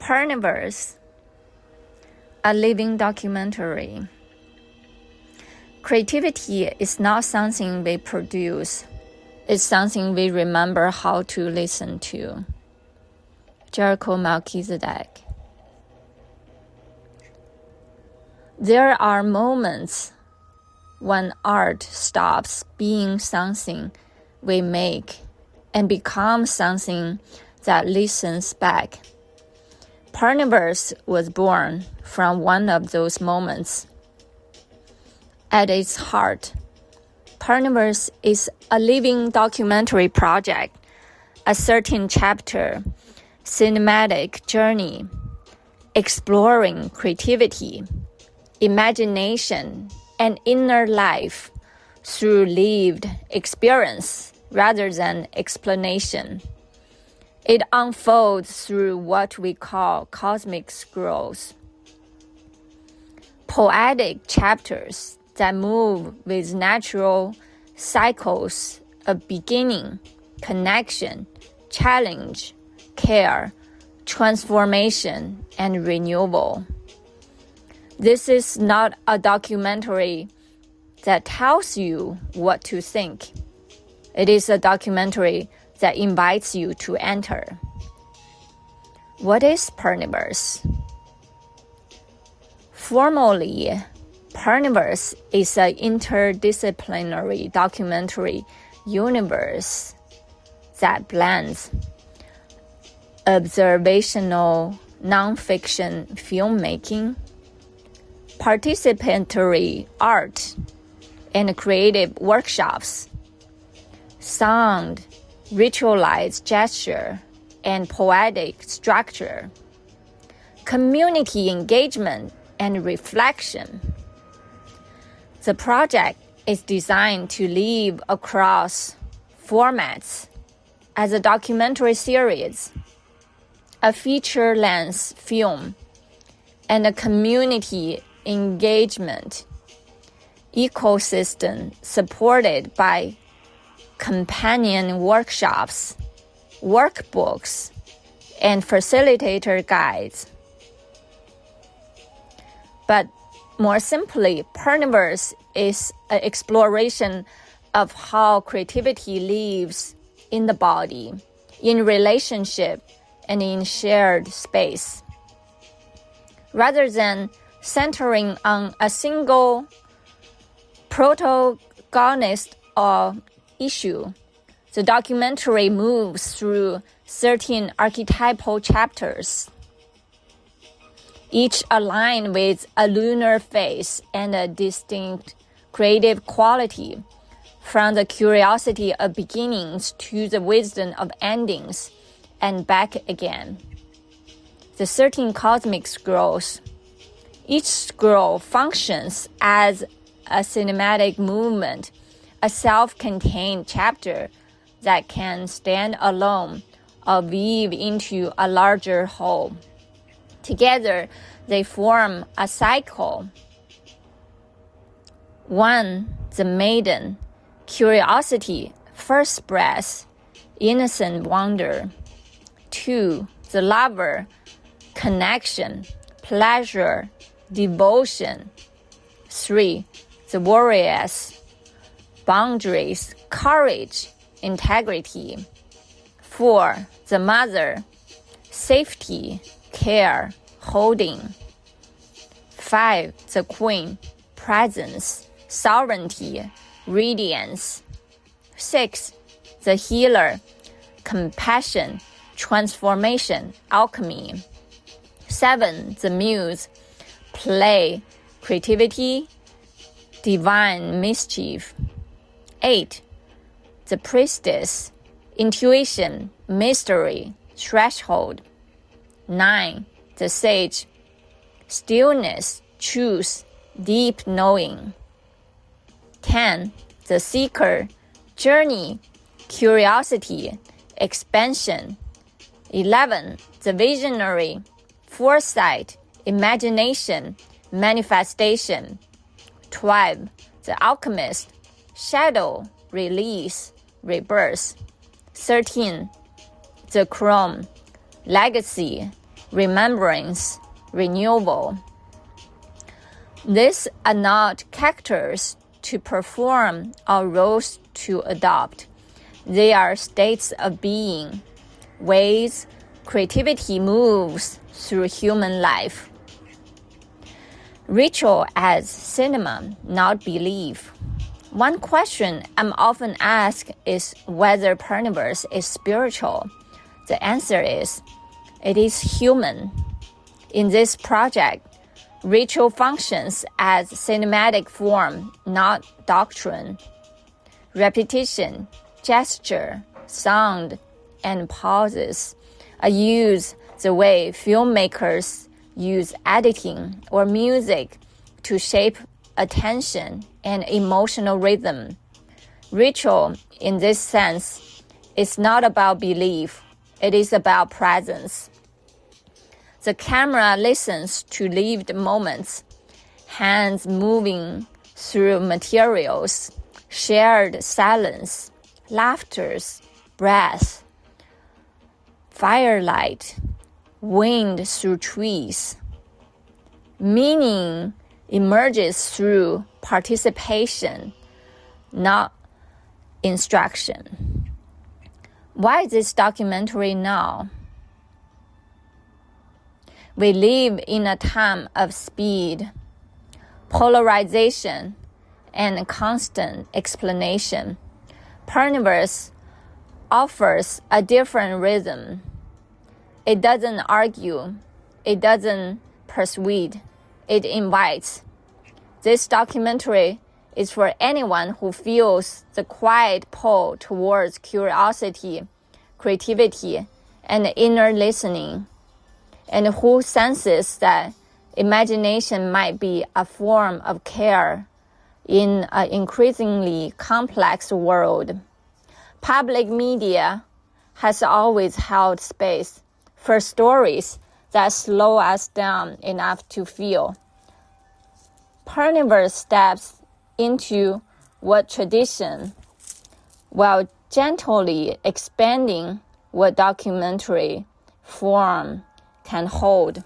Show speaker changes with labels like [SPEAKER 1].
[SPEAKER 1] Purrniverse, a living documentary. Creativity is not something we produce. It's something we remember how to listen to. Jericho Melchizedek. There are moments when art stops being something we make and becomes something that listens back. Purrniverse was born from one of those moments. At its heart, Purrniverse is a living documentary project, a certain chapter, cinematic journey, exploring creativity, imagination, and inner life through lived experience rather than explanation. It unfolds through what we call cosmic scrolls, poetic chapters that move with natural cycles of beginning, connection, challenge, care, transformation, and renewal. This is not a documentary that tells you what to think. It is a documentary that invites you to enter. What is Purrniverse? Formally, Purrniverse is an interdisciplinary documentary universe that blends observational nonfiction filmmaking, participatory art and creative workshops, sound, ritualized gesture, and poetic structure, community engagement and reflection. The project is designed to live across formats as a documentary series, a feature-length film, and a community engagement ecosystem supported by companion workshops, workbooks, and facilitator guides. But more simply, Purrniverse is an exploration of how creativity lives in the body, in relationship, and in shared space. Rather than centering on a single protagonist or issue, the documentary moves through 13 archetypal chapters, each aligned with a lunar phase and a distinct creative quality, from the curiosity of beginnings to the wisdom of endings, and back again. The 13 cosmic scrolls. Each scroll functions as a cinematic movement, a self-contained chapter that can stand alone or weave into a larger whole. Together, they form a cycle. 1. The maiden, curiosity, first breath, innocent wonder. 2. The lover, connection, pleasure, devotion. 3. The warriors, boundaries, courage, integrity. 4. The mother, safety, care, holding. 5. The queen, presence, sovereignty, radiance. 6. The healer, compassion, transformation, alchemy. 7. The muse, play, creativity, divine mischief. 8. The priestess, intuition, mystery, threshold. 9. The sage, stillness, truth, deep knowing. 10. The seeker, journey, curiosity, expansion. 11. The visionary, foresight, imagination, manifestation. 12. The alchemist, shadow, release, rebirth. 13. The chrome, legacy, remembrance, renewal. These are not characters to perform or roles to adopt. They are states of being, ways creativity moves through human life. Ritual as cinema, not belief. One question I'm often asked is whether Purrniverse is spiritual. The answer is, it is human. In this project, ritual functions as cinematic form, not doctrine. Repetition, gesture, sound, and pauses are used the way filmmakers use editing or music to shape attention and emotional rhythm. Ritual, in this sense, is not about belief, it is about presence. The camera listens to lived moments, hands moving through materials, shared silence, laughters, breath, firelight, wind through trees. Meaning emerges through participation, not instruction. Why this documentary now? We live in a time of speed, polarization, and constant explanation. Purrniverse offers a different rhythm. It doesn't argue, it doesn't persuade, it invites. This documentary is for anyone who feels the quiet pull towards curiosity, creativity, and inner listening, and who senses that imagination might be a form of care in an increasingly complex world. Public media has always held space for stories that slow us down enough to feel. Purrniverse steps into what tradition, while gently expanding what documentary form can hold.